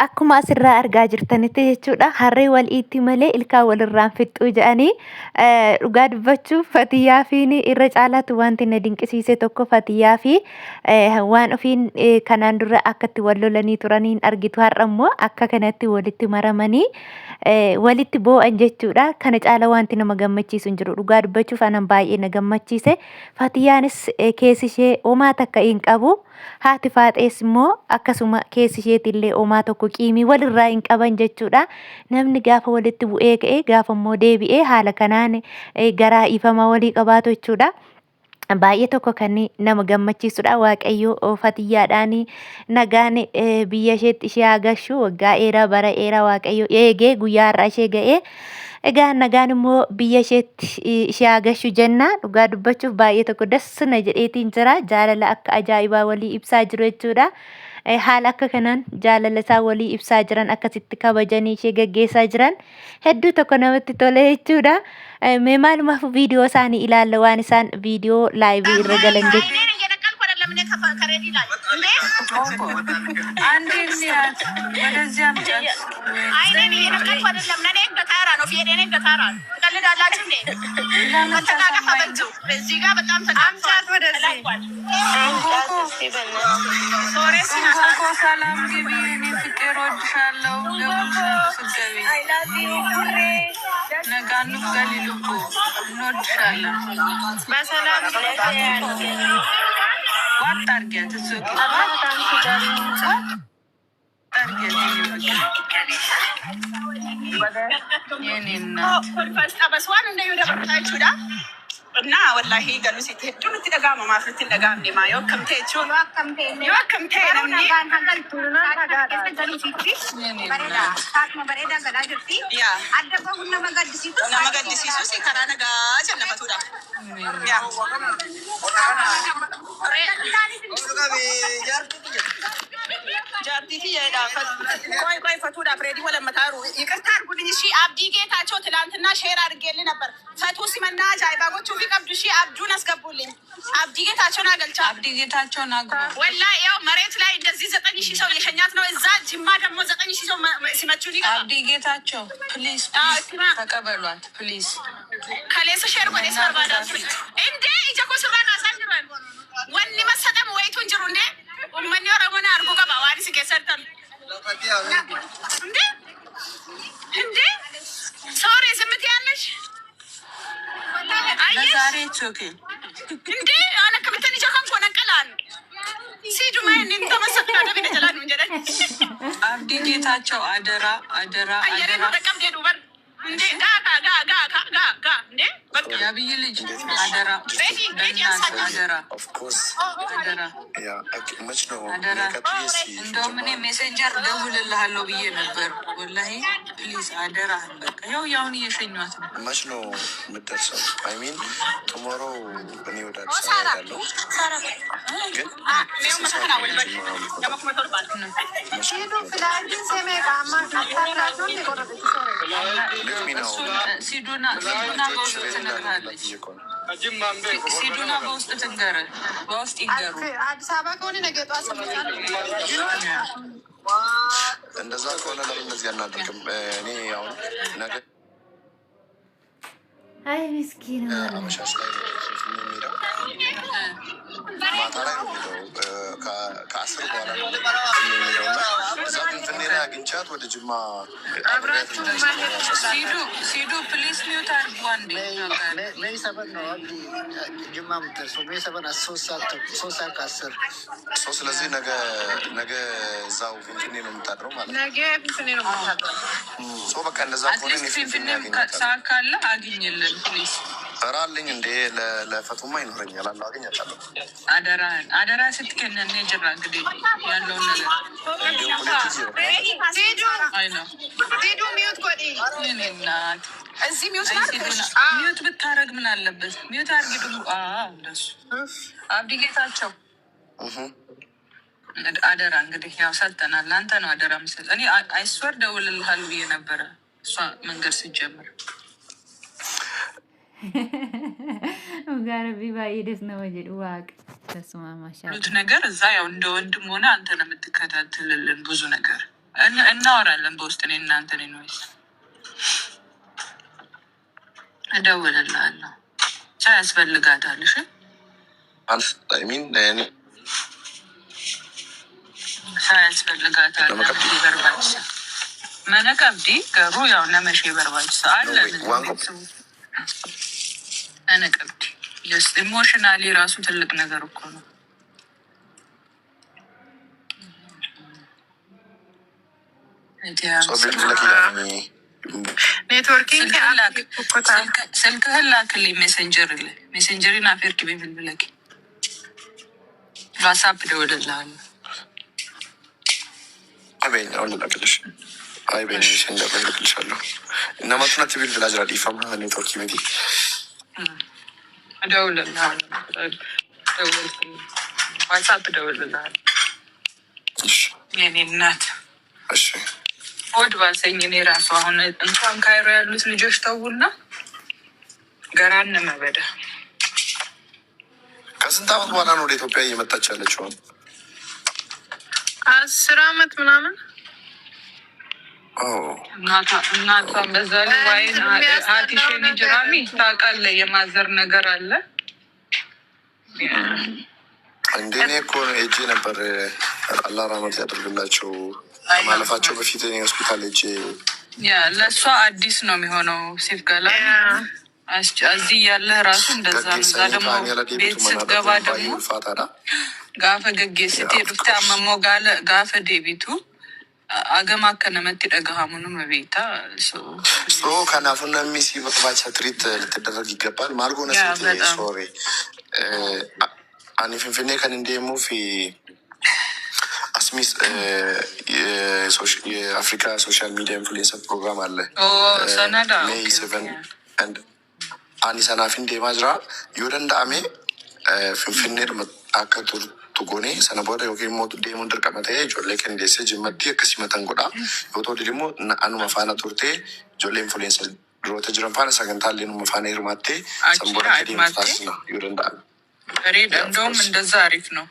akkuma asirraa argaa jirtanitti jechuudha harree wal itti malee ilkaan walirraan fixxuu jedhanii dhugaa dubbachuuf Fatiyyaa fi irra caalaatu wanti na dinqisiise tokko Fatiyyaa fi waan ofiin kanaan dura akkatti wal lolanii turaniin argitu har'a immoo akka kanatti walitti maramanii walitti boo'an jechuudha. Kana caala wanti nama gammachiisu hin jiru. Dhugaa dubbachuuf anan baay'ee na gammachiise. Fatiyyaanis keessi ishee homaa takka hin qabu. Haati Faaxees immoo akkasuma keessi isheetillee homaa tokko qiimii walirraa hin qaban jechuudha. Namni gaafa walitti bu'ee ka'ee gaafa immoo deebi'ee haala kanaan garaa ifamaa walii qabaatu jechuudha. Baay'ee tokko kan nama gammachiisudha. Waaqayyo Fatiyyaadhaan nagaan biyya isheetti ishee agarsiisu waggaa dheeraa bara dheeraa Waaqayyo eegee guyyaa har'aa ishee ga'ee egaa nagaan immoo biyya isheetti ishee agarsiisu jenna. Dhugaa dubbachuuf baay'ee tokko dassina jedheetiin jira. Jaalala akka ajaa'ibaa walii ibsaa jiru jechuudha. Haala akka kanaan jaalala isaa walii ibsaa jiran akkasitti kabajanii ishee gaggeessaa jiran hedduu tokko namatti tole jechuudha. Mee maalumaaf viidiyoo isaanii ilaalla waan isaan viidiyoo laayivii irra galan jechuudha. Nah, wallahi galu sitti hedduu nutti dhaga'ama maaf nutti hin dhaga'amne maa yoo akkam ta'e jechuun yoo akkam ta'e namni bareedaa galaa jirti adda bahuun nama gaddisiisus karaa nagaa jannafatudha. Jaartii kiyyaadha ቆይ ፈቱዳ ፍሬዲ ወለመታሩ ይቅርታ አድርጉልኝ እሺ። አብዲ ጌታቸው ትላንትና ሼር አድርጌልኝ ነበር። ፈቱ ሲመና ጃይባጎቹ ቢቀብዱ እሺ አብዱን አስገቡልኝ። አብዲ ጌታቸውን አገልጫ አብዲ ጌታቸውን አግባ ወላሂ ያው መሬት ላይ እንደዚህ 9000 ሰው የሸኛት ነው። እዛ ጅማ ደግሞ 9000 ሰው ሲመቹኝ አብዲ ጌታቸው ፕሊዝ ተቀበሏት ፕሊዝ ከሌስ ሼር ወደ ሰርባዳ እንዴ ኢጀኮ ሱራና አሳንረን ወኒ መሰጠም ወይቱን ጅሩ እንዴ ኡመኒ ወረመና አርጎ ገባ ዋዲስ ከሰርተን እንዴ እንዴ ሶሪ ስምት ያለሽ ዛሬ ቾኪ እንዴ አነ ከመተን ጀካን ኮነቀላን ሲዱ ማን እንተመሰከረ ደብነ ጀላን እንጀራ አብዲ ጌታቸው አደራ አደራ አደራ ተቀም ደዱ በር እንዴ ጋ እንዴ በቃ ያብይ ልጅ አደራ አደራ ኦፍ ኮርስ አደራ ያ መች ነው እንደውም እኔ ሜሴንጀር ደውልልሃለሁ ብዬ ነበር። ወላሂ ፕሊዝ አደራ በቃ ያውን እየሸኟት ነው። መች ነው የምትደርሰው? አይ ሚን ቱሞሮ እኔ ወደ አዲስ አበባ ያለው ግን ሲዱና በውስጥ ትንገር በውስጥ ይገሩ አዲስ አበባ ከሆነ ነገ ጠዋት እንደዛ ከሆነ ለምን እንደዚህ አናደርግም? እኔ አሁን ነገ አይ ምስኪን አመሻሽ ላይ የሚሄደው ማታ ላይ ነው የሚሄደው ከአስር በኋላ ነው የሚሄደው እና እዛ ፍንፍኔ ላይ አግኝቻት ወደ ጅማ ሲዱ ፕሊስ ሚውት አድርጉ አንዴ ሜይ ሰበን ነው ጅማ የምትደርሰው ሜይ ሰበን 3 ከ10 ስለዚህ ነገ እዛው ፍንፍኔ ነው የምታድረው ማለት ነው። ነገ ፍንፍኔ ነው የምታድረው በቃ እንደዛ ከሆነ ፍንፍኔ ሰዓት ካለ አግኝልን ፕሊስ ራልኝ እንዴ ለፈቱማ ይኖረኛል አለ አገኛታለሁ። አደራ ስትከነን ጀራ እንግዲህ ያለውን ነገር ዜዶ ሚውት ኮዲ እኔናት እዚህ ሚውት ብታረግ ምን አለበት? ሚውት አርጊ ደግሞ እንደሱ አብዲ ጌታቸው አደራ እንግዲህ ያው ሰልጠናል። ለአንተ ነው አደራ ምስል እኔ አይስወር ደውልልሃል ብዬ ነበረ እሷ መንገድ ሲጀምር ጋር ቢባይ ደስ ነው ወጀድ ዋቅ ተስማማሻ ነገር እዛ ያው እንደ ወንድም ሆነ አንተ ነው የምትከታተልልን ብዙ ነገር እናወራለን በውስጥ እኔ እናንተ ወይስ እደውልልሃለሁ። ቻ ያስፈልጋታል። እሺ ቻ ያስፈልጋታል። በርባች መነቀብዲ ገሩ ያው ነመሼ በርባች አለ ነነቀብዲ ኢሞሽናሊ ራሱ ትልቅ ነገር እኮ ነው። ኔትወርኪንግ ስልክህን ላክልኝ። ሜሴንጀሪን አፌርክ ብለኪ ዋትሳፕ ደውልልሃለሁ። አሁን ልላክልሽ። ሜሴንጀር ላይ ልክልሻለሁ። እናማቱናት ቢል ብላጅራ ዲፋማ ኔትወርክ ሚቲ እደውልልሃለሁ። ዋትሳፕ እደውልልሃለሁ። የኔ እናት ወድ ባሰኝ። እኔ ራሱ አሁን እንኳን ካይሮ ያሉት ልጆች ተውና ገራን መበዳ ከስንት ዓመት በኋላ ነው ወደ ኢትዮጵያ እየመጣች ያለችው? 10 ዓመት ምናምን። እናቷን በዛ ላይ ዋይን አቲሼኒ ጅራሚ ታውቃለህ፣ የማዘር ነገር አለ እንዴ? እኔ እኮ ሄጄ ነበር። አላህ ራህመት ያደርግላቸው። ከማለፋቸው በፊት እኔ ሆስፒታል ሄጄ ለእሷ አዲስ ነው የሚሆነው። ሴፍ ገላ እዚህ ያለህ ራሱ እንደዛ ነው። እዛ ደግሞ ቤት ስትገባ ደግሞ ጋፈ ገጌ ስትሄድ ዱፍታ አመሞ ጋፈ ዴቢቱ አገማ ከነመት ደጋሃሙኑ መቤታ ከናፉና ሚሲ በባቻ ትሪት ልትደረግ ይገባል። ማልጎነ ሶሪ አኒ ፍንፍኔ ከን እንደሙ ፊ አስሚስ የአፍሪካ ሶሻል ሚዲያ ኢንፍሉዌንሰር ፕሮግራም አለ ሰነዳ ሜይ 7 አኒ ሰናፊን ዴማጅራ ዩደንዳ አሜ ፍንፍኔ አከ ቱጎኔ ሰነቦዳ ዮኪን ሞቱ ዴሙን ድርቀመተ ጆሌ ከንዴሴ ጅመቲ ከሲመተን ጎዳ ዮቶ ዲሞ አኑ መፋና ቱርቴ ጆሌ ኢንፍሉዌንሰር ድሮተ ጅረንፋነ ሰገንታሌ ኑ መፋና ይርማቴ ሰንቦዳ ከዴምታስ ነው ዩደንዳ ሬድ እንደውም እንደዛ አሪፍ ነው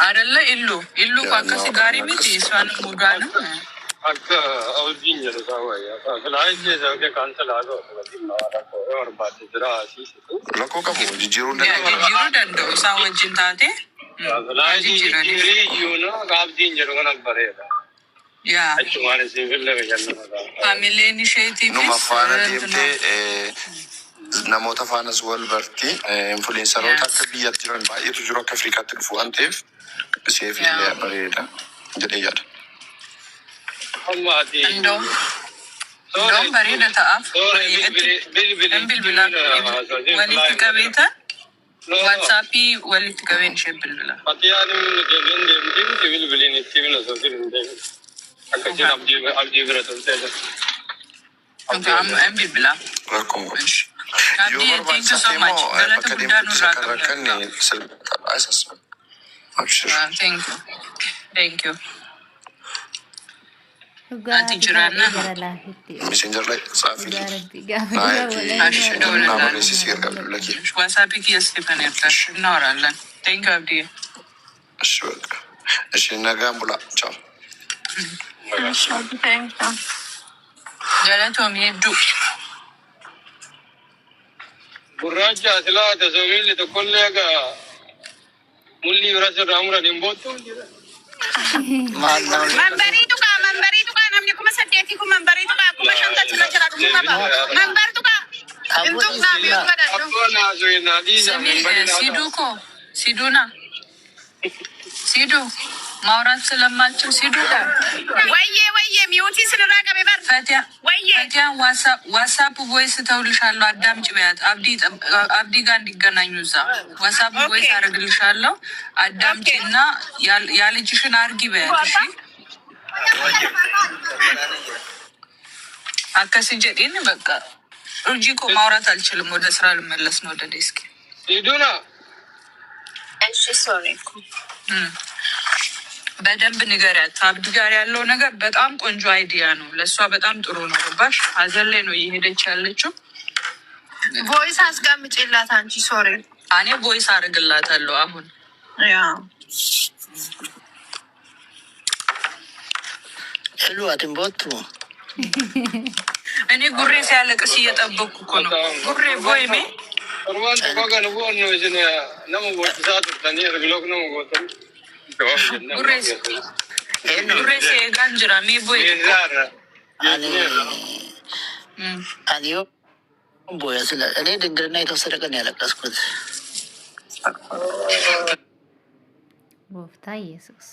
አይደለ? ኢሉ ካከሲ ጋሪ ሚት ይስዋን ሙዳንም አከ አውዲኝ ለሳዋይ አከላይጄ ዘውከ ካንሰል አዶ ወር ባቲ ድራ ሲስ ለኮ ከሞ ጂሩ ደንደው ሳወጅን ታቴ አከላይጄ ጂሪ ዩኖ ጋብዲኝ ጀሮ ነበር ያ አቹ ማለት ሲቪል ለበያለ ፋሚሊ ኢኒሺዬቲቭ ኑ መፋና ዲምቴ namoota faanas wal barti influenceroota akka biyyatti jiran baay'eetu jiru akka Afrikaatti dhufu waan ta'eef seef illee bareeda jedhee yaada. እንደውም bareeda ta'aaf bilbila walitti qabeeta waatsaappii walitti qabeen ishee bilbila. Fatiyaanin gabeen deemtiin bilbiliin itti bina soofin hin deemin akkasiin abdii bira toltee jira. bilbila. Rakkoon godhi. Abdi, thank you so much. Galata guddaa nurraa qabda. Thank you. Ati jiraanna. Messenger ላይ ጻፊ ዋትሳፕ እየስልከን ያልካሽ እናወራለን። Thank you አብዲ። እሺ ነገ ሙላ ቻው። ገለቶም ሄዱ Gurraacha silaa tasawwiilli tokkollee aga mulli birasa raamura dimboottu. Manbariitu kaa namni 8,000 kun manbariitu kaa 5,000 jira jira dhumuu qaba. Manbariitu kaa intu naami uffadadhu. ሲዱና ሲዱ ማውራት ስለማልችል ሲዱ ወዬ ሚውቲ ስንራ ቀቤ በር ፈቲያ ዋትሳፕ ቮይስ ተውልሻለሁ። አዳምጪ በያት። አብዲ ጋር እንዲገናኙ እዛ ዋትሳፕ ቮይስ አደርግልሻለሁ። አዳምጪና ያልጅሽን አርጊ በያት። እሺ አከሲ ጀዲን በቃ ሩጂ እኮ ማውራት አልችልም። ወደ ስራ ልመለስ ነው ወደ ዴስክ ይዱና እሺ ሶሪ በደንብ ንገሪያት። አብዲ ጋር ያለው ነገር በጣም ቆንጆ አይዲያ ነው። ለእሷ በጣም ጥሩ ነው። ገባሽ? ሀዘን ላይ ነው እየሄደች ያለችው። ቮይስ አስቀምጪላት አንቺ። ሶሪ እኔ ቮይስ አድርግላታለሁ አሁን። ያ ሄሎ አትንቦቱ እኔ ጉሬ ሲያለቅስ እየጠበኩ እኮ ነው። ጉሬ ቦይሜ ጉሬ ሲጋንጅራ ሜ ቦይ አኒዮ ቦያ ስለ እኔ ድንግልና የተወሰደ ቀን ያለቀስኩት ጎፍታ ኢየሱስ